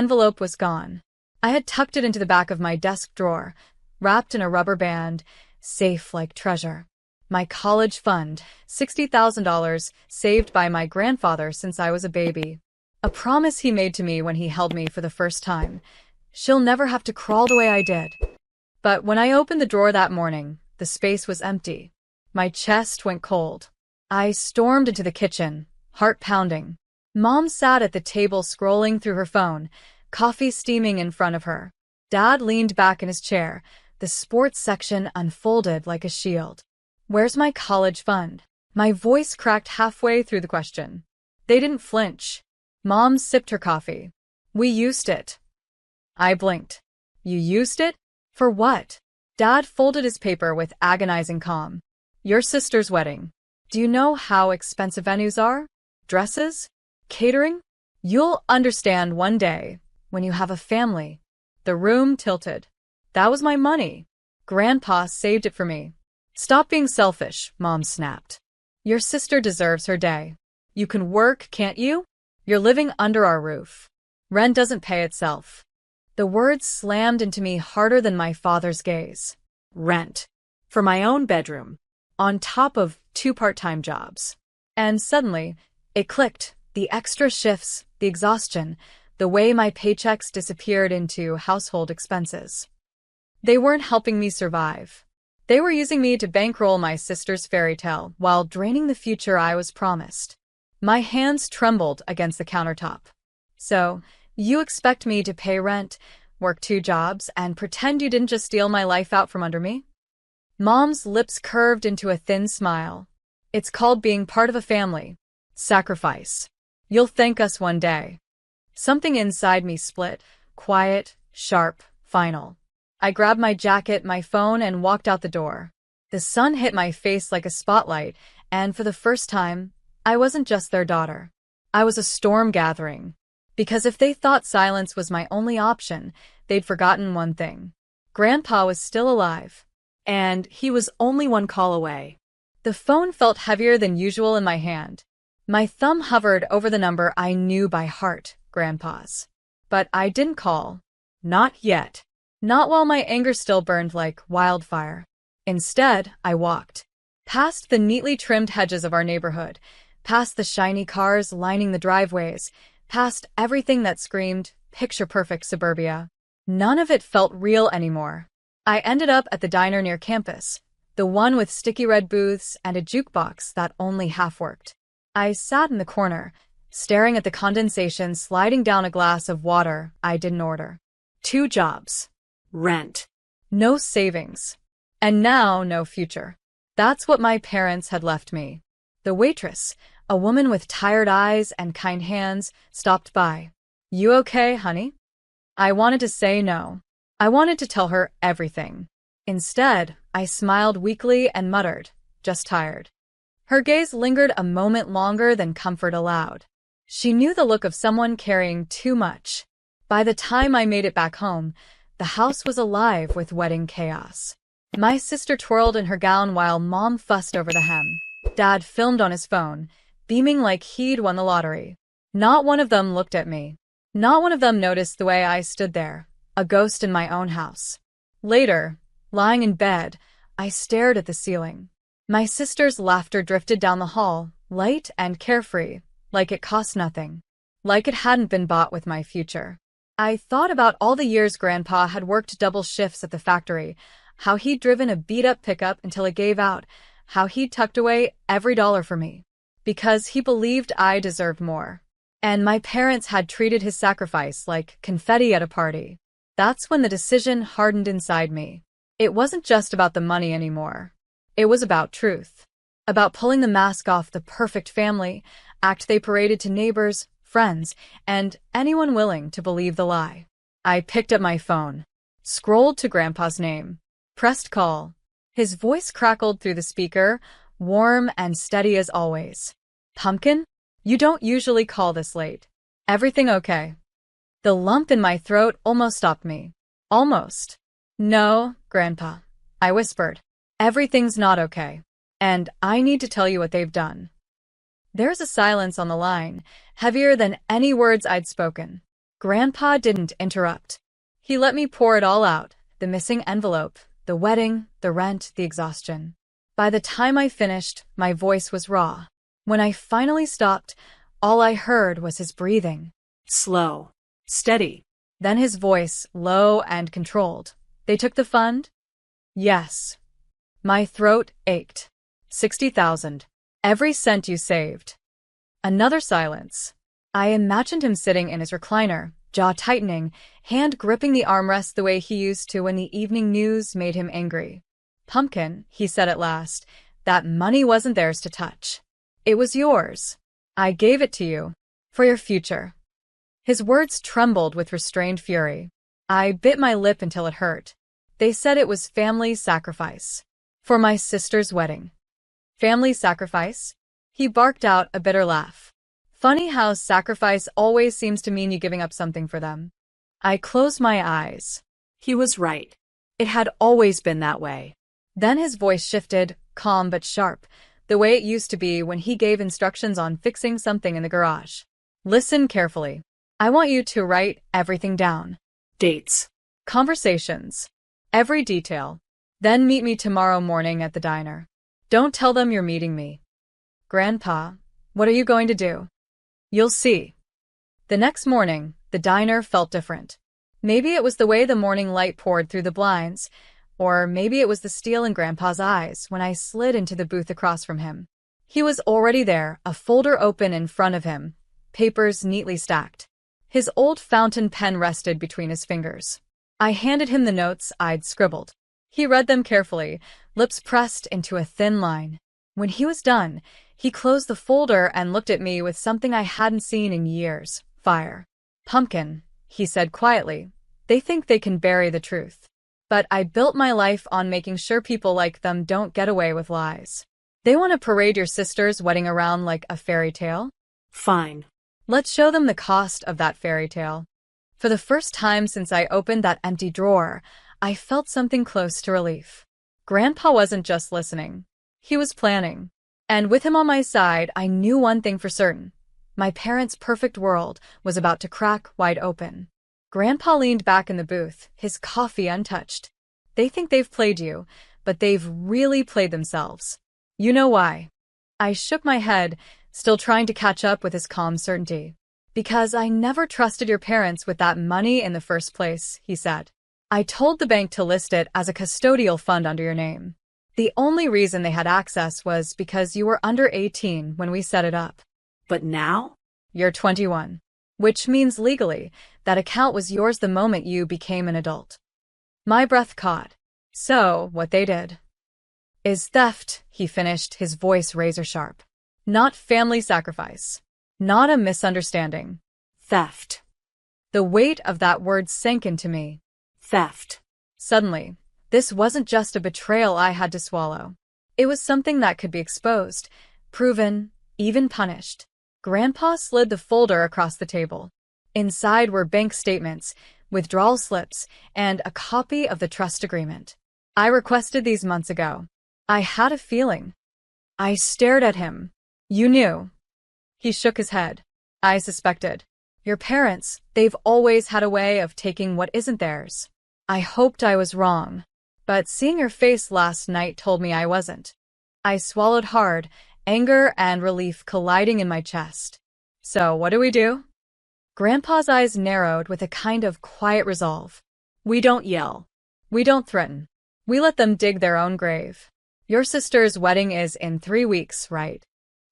Envelope was gone. I had tucked it into the back of my desk drawer, wrapped in a rubber band, safe like treasure. My college fund, $60,000, saved by my grandfather since I was a baby. A promise he made to me when he held me for the first time. She'll never have to crawl the way I did. But when I opened the drawer that morning, the space was empty. My chest went cold. I stormed into the kitchen, heart pounding. Mom sat at the table scrolling through her phone, coffee steaming in front of her. Dad leaned back in his chair, the sports section unfolded like a shield. "Where's my college fund?" My voice cracked halfway through the question. They didn't flinch. Mom sipped her coffee. "We used it." I blinked. "You used it? For what?" Dad folded his paper with agonizing calm. "Your sister's wedding. Do you know how expensive venues are? Dresses? Catering? You'll understand one day, when you have a family." The room tilted. "That was my money. Grandpa saved it for me." "Stop being selfish," Mom snapped. "Your sister deserves her day. You can work, can't you? You're living under our roof. Rent doesn't pay itself." The words slammed into me harder than my father's gaze. Rent. For my own bedroom. On top of 2 part-time jobs. And suddenly, it clicked. The extra shifts, the exhaustion, the way my paychecks disappeared into household expenses. They weren't helping me survive. They were using me to bankroll my sister's fairy tale while draining the future I was promised. My hands trembled against the countertop. "So, you expect me to pay rent, work 2 jobs, and pretend you didn't just steal my life out from under me?" Mom's lips curved into a thin smile. "It's called being part of a family. Sacrifice. You'll thank us one day." Something inside me split, quiet, sharp, final. I grabbed my jacket, my phone, and walked out the door. The sun hit my face like a spotlight, and for the first time, I wasn't just their daughter. I was a storm gathering. Because if they thought silence was my only option, they'd forgotten one thing. Grandpa was still alive. And he was only 1 call away. The phone felt heavier than usual in my hand. My thumb hovered over the number I knew by heart, Grandpa's. But I didn't call. Not yet. Not while my anger still burned like wildfire. Instead, I walked. Past the neatly trimmed hedges of our neighborhood, past the shiny cars lining the driveways, past everything that screamed picture-perfect suburbia. None of it felt real anymore. I ended up at the diner near campus, the one with sticky red booths and a jukebox that only half worked. I sat in the corner, staring at the condensation sliding down a glass of water I didn't order. 2 jobs. Rent. No savings. And now no future. That's what my parents had left me. The waitress, a woman with tired eyes and kind hands, stopped by. "You okay, honey?" I wanted to say no. I wanted to tell her everything. Instead, I smiled weakly and muttered, "Just tired." Her gaze lingered a moment longer than comfort allowed. She knew the look of someone carrying too much. By the time I made it back home, the house was alive with wedding chaos. My sister twirled in her gown while Mom fussed over the hem. Dad filmed on his phone, beaming like he'd won the lottery. Not one of them looked at me. Not one of them noticed the way I stood there, a ghost in my own house. Later, lying in bed, I stared at the ceiling. My sister's laughter drifted down the hall, light and carefree, like it cost nothing. Like it hadn't been bought with my future. I thought about all the years Grandpa had worked double shifts at the factory, how he'd driven a beat-up pickup until it gave out, how he'd tucked away every dollar for me. Because he believed I deserved more. And my parents had treated his sacrifice like confetti at a party. That's when the decision hardened inside me. It wasn't just about the money anymore. It was about truth. About pulling the mask off the perfect family act they paraded to neighbors, friends, and anyone willing to believe the lie. I picked up my phone, scrolled to Grandpa's name, pressed call. His voice crackled through the speaker, warm and steady as always. "Pumpkin? You don't usually call this late. Everything okay?" The lump in my throat almost stopped me. Almost. "No, Grandpa," I whispered. "Everything's not okay. And I need to tell you what they've done." There's a silence on the line, heavier than any words I'd spoken. Grandpa didn't interrupt. He let me pour it all out, the missing envelope, the wedding, the rent, the exhaustion. By the time I finished, my voice was raw. When I finally stopped, all I heard was his breathing. Slow. Steady. Then his voice, low and controlled. They took the fund? Yes. My throat ached. 60,000. Every cent you saved. Another silence. I imagined him sitting in his recliner, jaw tightening, hand gripping the armrest the way he used to when the evening news made him angry. Pumpkin, he said at last, that money wasn't theirs to touch. It was yours. I gave it to you. For your future. His words trembled with restrained fury. I bit my lip until it hurt. They said it was family sacrifice. For my sister's wedding. Family sacrifice? He barked out a bitter laugh. Funny how sacrifice always seems to mean you giving up something for them. I closed my eyes. He was right. It had always been that way. Then his voice shifted, calm but sharp, the way it used to be when he gave instructions on fixing something in the garage. Listen carefully. I want you to write everything down. Dates. Conversations. Every detail. Then meet me tomorrow morning at the diner. Don't tell them you're meeting me. Grandpa, what are you going to do? You'll see. The next morning, the diner felt different. Maybe it was the way the morning light poured through the blinds, or maybe it was the steel in Grandpa's eyes when I slid into the booth across from him. He was already there, a folder open in front of him, papers neatly stacked. His old fountain pen rested between his fingers. I handed him the notes I'd scribbled. He read them carefully, lips pressed into a thin line. When he was done, he closed the folder and looked at me with something I hadn't seen in years. Fire. Pumpkin, he said quietly. They think they can bury the truth. But I built my life on making sure people like them don't get away with lies. They want to parade your sister's wedding around like a fairy tale? Fine. Let's show them the cost of that fairy tale. For the first time since I opened that empty drawer, I felt something close to relief. Grandpa wasn't just listening. He was planning. And with him on my side, I knew one thing for certain. My parents' perfect world was about to crack wide open. Grandpa leaned back in the booth, his coffee untouched. They think they've played you, but they've really played themselves. You know why? I shook my head, still trying to catch up with his calm certainty. Because I never trusted your parents with that money in the first place, he said. I told the bank to list it as a custodial fund under your name. The only reason they had access was because you were under 18 when we set it up. But now? You're 21. Which means legally, that account was yours the moment you became an adult. My breath caught. So, what they did is theft, he finished, his voice razor sharp. Not family sacrifice. Not a misunderstanding. Theft. The weight of that word sank into me. Theft. Suddenly, this wasn't just a betrayal I had to swallow. It was something that could be exposed, proven, even punished. Grandpa slid the folder across the table. Inside were bank statements, withdrawal slips, and a copy of the trust agreement. I requested these months ago. I had a feeling. I stared at him. You knew. He shook his head. I suspected. Your parents, they've always had a way of taking what isn't theirs. I hoped I was wrong. But seeing your face last night told me I wasn't. I swallowed hard, anger and relief colliding in my chest. So what do we do? Grandpa's eyes narrowed with a kind of quiet resolve. We don't yell. We don't threaten. We let them dig their own grave. Your sister's wedding is in 3 weeks, right?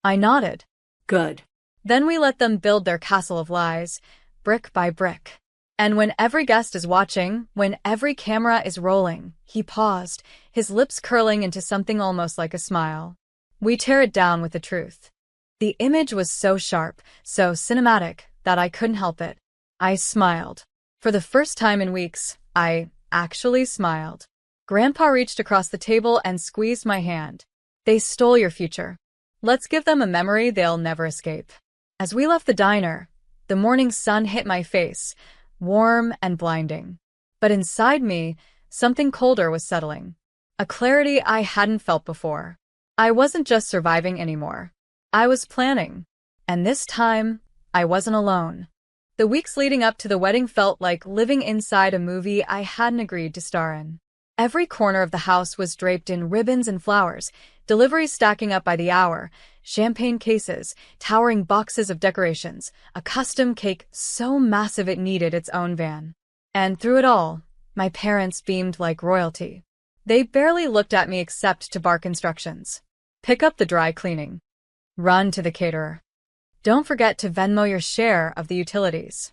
I nodded. Good. Then we let them build their castle of lies, brick by brick. And when every guest is watching, when every camera is rolling, he paused, his lips curling into something almost like a smile. We tear it down with the truth. The image was so sharp, so cinematic, that I couldn't help it. I smiled. For the first time in weeks, I actually smiled. Grandpa reached across the table and squeezed my hand. They stole your future. Let's give them a memory they'll never escape. As we left the diner, the morning sun hit my face, warm and blinding. But inside me, something colder was settling. A clarity I hadn't felt before. I wasn't just surviving anymore. I was planning. And this time, I wasn't alone. The weeks leading up to the wedding felt like living inside a movie I hadn't agreed to star in. Every corner of the house was draped in ribbons and flowers, deliveries stacking up by the hour, champagne cases, towering boxes of decorations, a custom cake so massive it needed its own van. And through it all, my parents beamed like royalty. They barely looked at me except to bark instructions. Pick up the dry cleaning. Run to the caterer. Don't forget to Venmo your share of the utilities.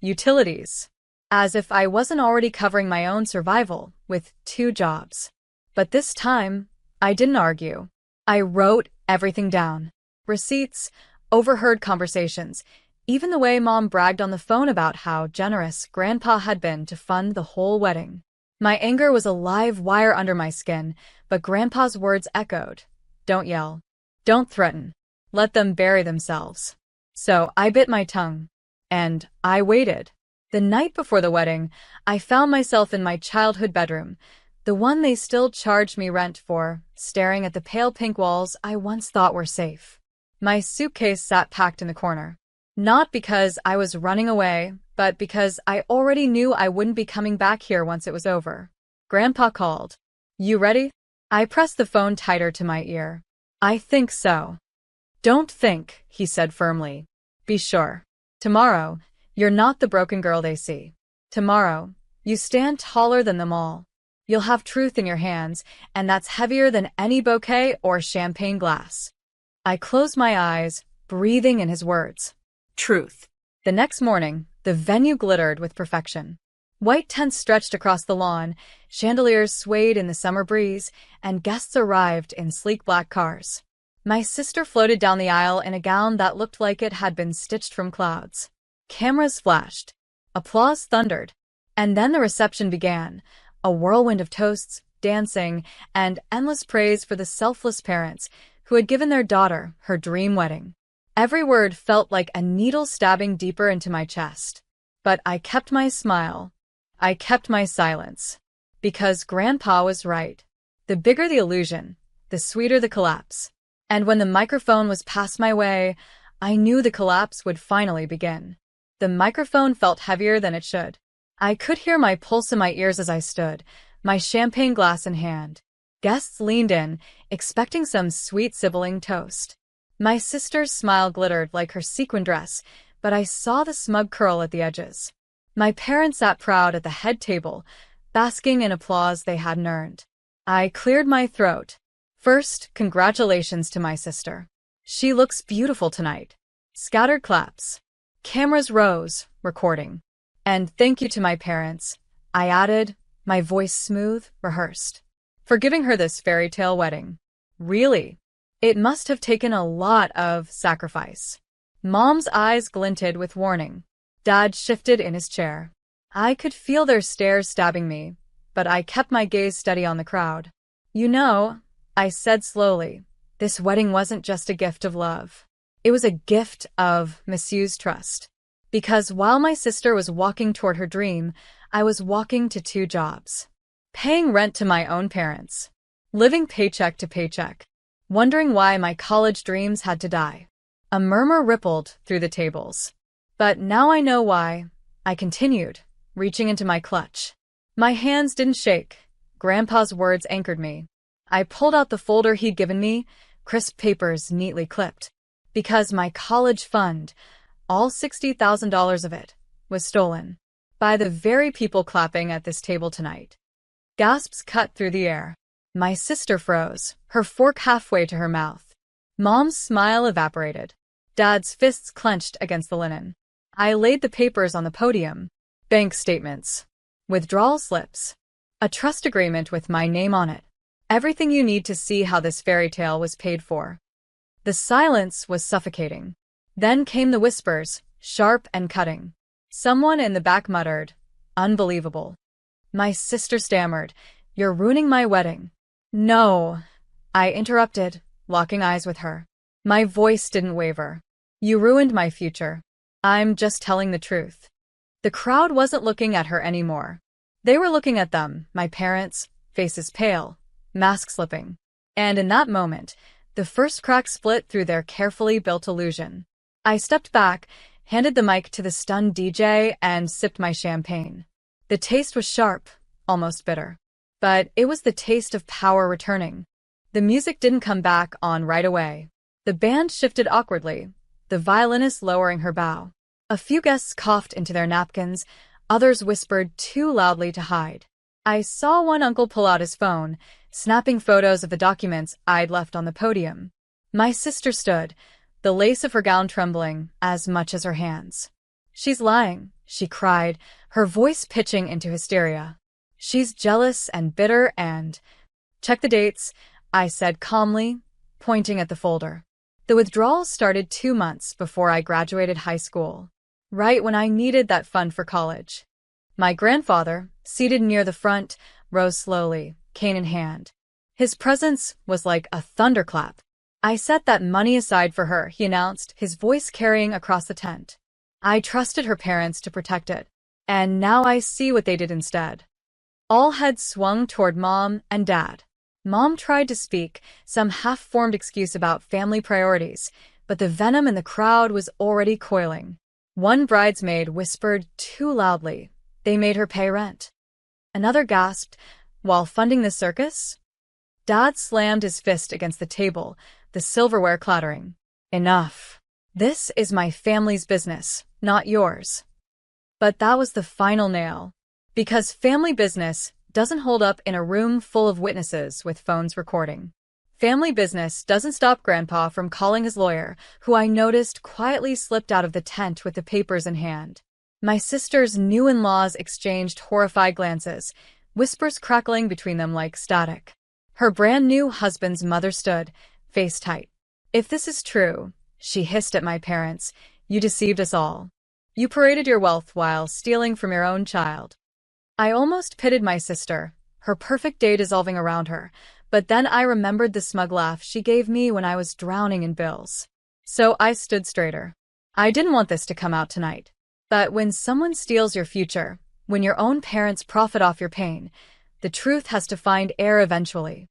Utilities. As if I wasn't already covering my own survival with 2 jobs. But this time, I didn't argue. I wrote everything down. Receipts, overheard conversations, even the way Mom bragged on the phone about how generous Grandpa had been to fund the whole wedding. My anger was a live wire under my skin, but Grandpa's words echoed. Don't yell. Don't threaten. Let them bury themselves. So I bit my tongue. And I waited. The night before the wedding, I found myself in my childhood bedroom, the one they still charged me rent for, staring at the pale pink walls I once thought were safe. My suitcase sat packed in the corner. Not because I was running away, but because I already knew I wouldn't be coming back here once it was over. Grandpa called. You ready? I pressed the phone tighter to my ear. I think so. Don't think, he said firmly. Be sure. Tomorrow, you're not the broken girl they see. Tomorrow, you stand taller than them all. You'll have truth in your hands, and that's heavier than any bouquet or champagne glass. I closed my eyes, breathing in his words. Truth. The next morning, the venue glittered with perfection. White tents stretched across the lawn, chandeliers swayed in the summer breeze, and guests arrived in sleek black cars. My sister floated down the aisle in a gown that looked like it had been stitched from clouds. Cameras flashed. Applause thundered. And then the reception began, a whirlwind of toasts, dancing, and endless praise for the selfless parents who had given their daughter her dream wedding. Every word felt like a needle stabbing deeper into my chest. But I kept my smile. I kept my silence. Because Grandpa was right. The bigger the illusion, the sweeter the collapse. And when the microphone was passed my way, I knew the collapse would finally begin. The microphone felt heavier than it should. I could hear my pulse in my ears as I stood, my champagne glass in hand. Guests leaned in, expecting some sweet sibling toast. My sister's smile glittered like her sequin dress, but I saw the smug curl at the edges. My parents sat proud at the head table, basking in applause they hadn't earned. I cleared my throat. First, congratulations to my sister. She looks beautiful tonight. Scattered claps. Cameras rose, recording. And thank you to my parents, I added, my voice smooth, rehearsed, for giving her this fairy tale wedding. Really? It must have taken a lot of sacrifice. Mom's eyes glinted with warning. Dad shifted in his chair. I could feel their stares stabbing me, but I kept my gaze steady on the crowd. You know, I said slowly, this wedding wasn't just a gift of love. It was a gift of misused trust. Because while my sister was walking toward her dream, I was walking to 2 jobs. Paying rent to my own parents. Living paycheck to paycheck. Wondering why my college dreams had to die. A murmur rippled through the tables. But now I know why. I continued, reaching into my clutch. My hands didn't shake. Grandpa's words anchored me. I pulled out the folder he'd given me, crisp papers neatly clipped. Because my college fund, all $60,000 of it, was stolen. By the very people clapping at this table tonight. Gasps cut through the air. My sister froze, her fork halfway to her mouth. Mom's smile evaporated. Dad's fists clenched against the linen. I laid the papers on the podium. Bank statements. Withdrawal slips. A trust agreement with my name on it. Everything you need to see how this fairy tale was paid for. The silence was suffocating. Then came the whispers, sharp and cutting. Someone in the back muttered, "Unbelievable." My sister stammered, "You're ruining my wedding." "No," I interrupted, locking eyes with her. My voice didn't waver. "You ruined my future. I'm just telling the truth." The crowd wasn't looking at her anymore. They were looking at them, my parents, faces pale, masks slipping. And in that moment, the first crack split through their carefully built illusion. I stepped back, handed the mic to the stunned DJ, and sipped my champagne. The taste was sharp, almost bitter. But it was the taste of power returning. The music didn't come back on right away. The band shifted awkwardly, the violinist lowering her bow. A few guests coughed into their napkins, others whispered too loudly to hide. I saw one uncle pull out his phone, snapping photos of the documents I'd left on the podium. My sister stood, the lace of her gown trembling as much as her hands. "She's lying," she cried, her voice pitching into hysteria. "She's jealous and bitter and—" "Check the dates," I said calmly, pointing at the folder. The withdrawals started 2 months before I graduated high school, right when I needed that fund for college. My grandfather, seated near the front, rose slowly, cane in hand. His presence was like a thunderclap. "I set that money aside for her," he announced, his voice carrying across the tent. "I trusted her parents to protect it, and now I see what they did instead." All heads swung toward Mom and Dad. Mom tried to speak, some half-formed excuse about family priorities, but the venom in the crowd was already coiling. One bridesmaid whispered too loudly, "They made her pay rent." Another gasped, "While funding the circus?" Dad slammed his fist against the table, the silverware clattering. "Enough. This is my family's business, not yours." But that was the final nail. Because family business doesn't hold up in a room full of witnesses with phones recording. Family business doesn't stop Grandpa from calling his lawyer, who I noticed quietly slipped out of the tent with the papers in hand. My sister's new in-laws exchanged horrified glances, whispers crackling between them like static. Her brand-new husband's mother stood, face tight. "If this is true," she hissed at my parents, "you deceived us all. You paraded your wealth while stealing from your own child." I almost pitied my sister, her perfect day dissolving around her, but then I remembered the smug laugh she gave me when I was drowning in bills. So I stood straighter. I didn't want this to come out tonight. But when someone steals your future, when your own parents profit off your pain, the truth has to find air eventually.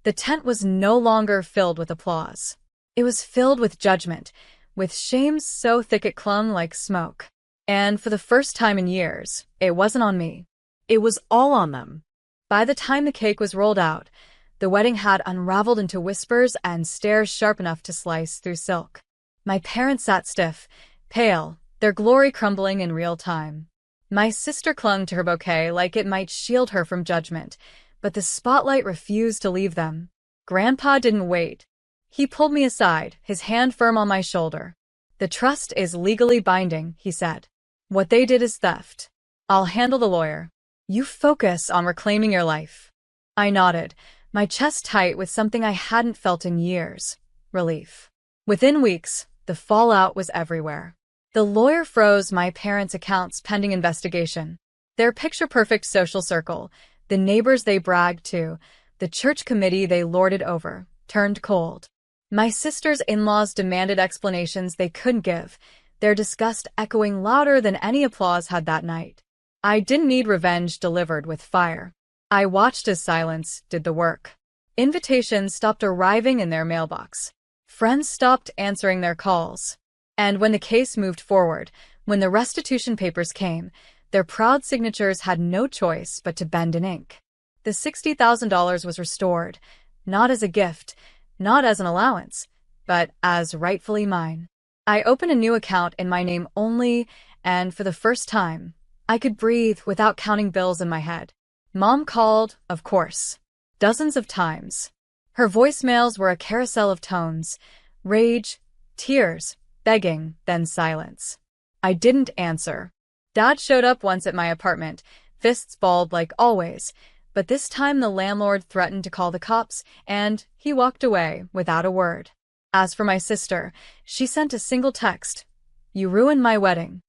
The tent was no longer filled with applause. It was filled with judgment, with shame so thick it clung like smoke. And for the first time in years, it wasn't on me. It was all on them. By the time the cake was rolled out, the wedding had unraveled into whispers and stares sharp enough to slice through silk. My parents sat stiff, pale, their glory crumbling in real time. My sister clung to her bouquet like it might shield her from judgment, but the spotlight refused to leave them. Grandpa didn't wait. He pulled me aside, his hand firm on my shoulder. "The trust is legally binding," he said. "What they did is theft. I'll handle the lawyer. You focus on reclaiming your life." I nodded, my chest tight with something I hadn't felt in years: relief. Within weeks, the fallout was everywhere. The lawyer froze my parents' accounts pending investigation. Their picture-perfect social circle, the neighbors they bragged to, the church committee they lorded over, turned cold. My sister's in-laws demanded explanations they couldn't give, their disgust echoing louder than any applause had that night. I didn't need revenge delivered with fire. I watched as silence did the work. Invitations stopped arriving in their mailbox. Friends stopped answering their calls. And when the case moved forward, when the restitution papers came, their proud signatures had no choice but to bend in ink. The $60,000 was restored, not as a gift, not as an allowance, but as rightfully mine. I opened a new account in my name only, and for the first time, I could breathe without counting bills in my head. Mom called, of course, dozens of times. Her voicemails were a carousel of tones: rage, tears, begging, then silence. I didn't answer. Dad showed up once at my apartment, fists balled like always, but this time the landlord threatened to call the cops, and he walked away without a word. As for my sister, she sent a single text: "You ruined my wedding."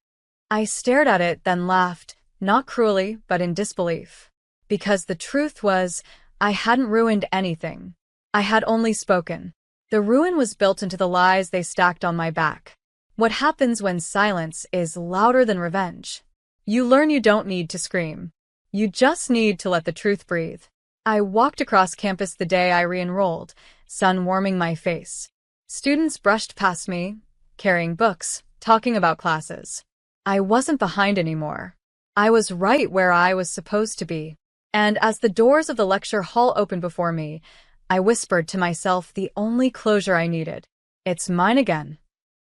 I stared at it, then laughed, not cruelly, but in disbelief. Because the truth was, I hadn't ruined anything. I had only spoken. The ruin was built into the lies they stacked on my back. What happens when silence is louder than revenge? You learn you don't need to scream. You just need to let the truth breathe. I walked across campus the day I re-enrolled, sun warming my face. Students brushed past me, carrying books, talking about classes. I wasn't behind anymore. I was right where I was supposed to be. And as the doors of the lecture hall opened before me, I whispered to myself the only closure I needed. It's mine again.